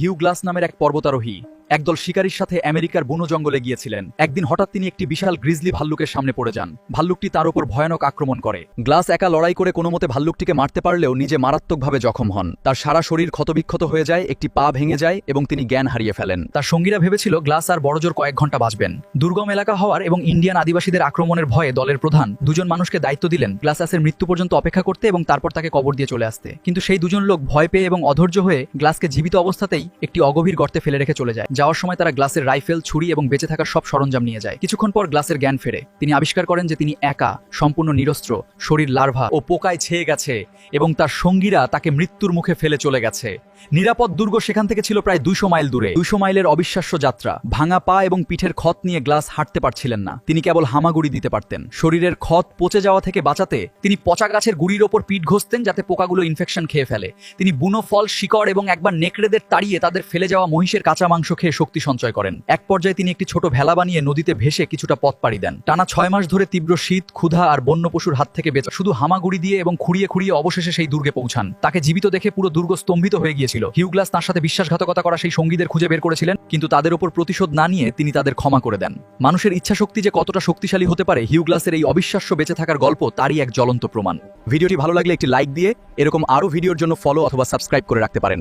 Hugh glass নামের এক পর্বতারোহী একদল শিকারীর সাথে আমেরিকার বন জঙ্গলে গিয়েছিলেন। একদিন হঠাৎ তিনি একটি বিশাল গ্রিজলি ভাল্লুকের সামনে পড়ে যান। ভাল্লুকটি তার উপর ভয়ানক আক্রমণ করে। গ্লাস একা লড়াই করে কোনোমতে ভাল্লুকটিকে মারতে পারলেও নিজে মারাত্মকভাবে জখম হন। তার সারা শরীর ক্ষতবিক্ষত হয়ে যায়, একটি পা ভেঙে যায় এবং তিনি জ্ঞান হারিয়ে ফেলেন। তার সঙ্গীরা ভেবেছিল গ্লাস আর বড়জোর কয়েক ঘন্টা বাঁচবেন। দুর্গম এলাকা হওয়ার এবং ইন্ডিয়ান আদিবাসীদের আক্রমণের ভয়ে দলের প্রধান দুজন মানুষকে দায়িত্ব দিলেন গ্লাসের মৃত্যু পর্যন্ত অপেক্ষা করতে এবং তারপর তাকে কবর দিয়ে চলে আসতে। কিন্তু সেই দুজন লোক ভয় পেয়ে এবং অধৈর্য হয়ে গ্লাসকে জীবিত অবস্থাতেই একটি অগভীর গর্তে ফেলে রেখে চলে যায়। যাওয়ার সময় তারা গ্লাসের রাইফেল, ছুরি এবং বেঁচে থাকার সব সরঞ্জাম নিয়ে যায়। কিছুক্ষণ পর গ্লাসের জ্ঞান ফেরে। তিনি আবিষ্কার করেন যে তিনি একা, সম্পূর্ণ নিরস্ত্র, শরীর লার্ভা ও পোকায় ছেয়ে গেছে এবং তার সঙ্গীরা তাকে মৃত্যুর মুখে ফেলে চলে গেছে। নিরাপদ দুর্গ সেখান থেকে ছিল প্রায় 200 মাইল দূরে। 200 মাইলের অবিশ্বাস্য যাত্রা। ভাঙা পা এবং পিঠের ক্ষত নিয়ে গ্লাস হাঁটতে পারছিলেন না। তিনি কেবল হামাগুড়ি দিতে পারতেন। শরীরের ক্ষত পচে যাওয়া থেকে বাঁচাতে তিনি পচা গাছের গুড়ির ওপর পিঠ ঘষতেন যাতে পোকাগুলো ইনফেকশন খেয়ে ফেলে। তিনি বুনো ফল, শিকড় এবং একবার নেকড়েদের তাড়িয়ে তাদের ফেলে যাওয়া মহিষের কাঁচা মাংস খেয়ে শক্তি সঞ্চয় করেন। এক পর্যায়ে তিনি একটি ছোট ভেলা বানিয়ে নদীতে ভেসে কিছুটা পথ পাড়ি দেন। টানা 6 মাস ধরে তীব্র শীত, ক্ষুধা আর বন্য পশুর হাত থেকে বেঁচে শুধু হামাগুড়ি দিয়ে এবং খুঁড়িয়ে খুঁড়িয়ে অবশেষে সেই দুর্গে পৌঁছান। তাকে জীবিত দেখে পুরো দুর্গ স্তম্ভিত হয়ে গিয়েছিল। হিউ গ্লাস তার সাথে বিশ্বাসঘাতকতা করা সেই সঙ্গীদের খুঁজে বের করেছিলেন, কিন্তু তাদের উপর প্রতিশোধ না নিয়ে তিনি তাদের ক্ষমা করে দেন। মানুষের ইচ্ছাশক্তি যে কতটা শক্তিশালী হতে পারে, হিউ গ্লাসের এই অবিশ্বাস্য বেঁচে থাকার গল্প তারই এক জ্বলন্ত প্রমাণ। ভিডিওটি ভালো লাগলে একটি লাইক দিয়ে এরকম আরও ভিডিওর জন্য ফলো অথবা সাবস্ক্রাইব করে রাখতে পারেন।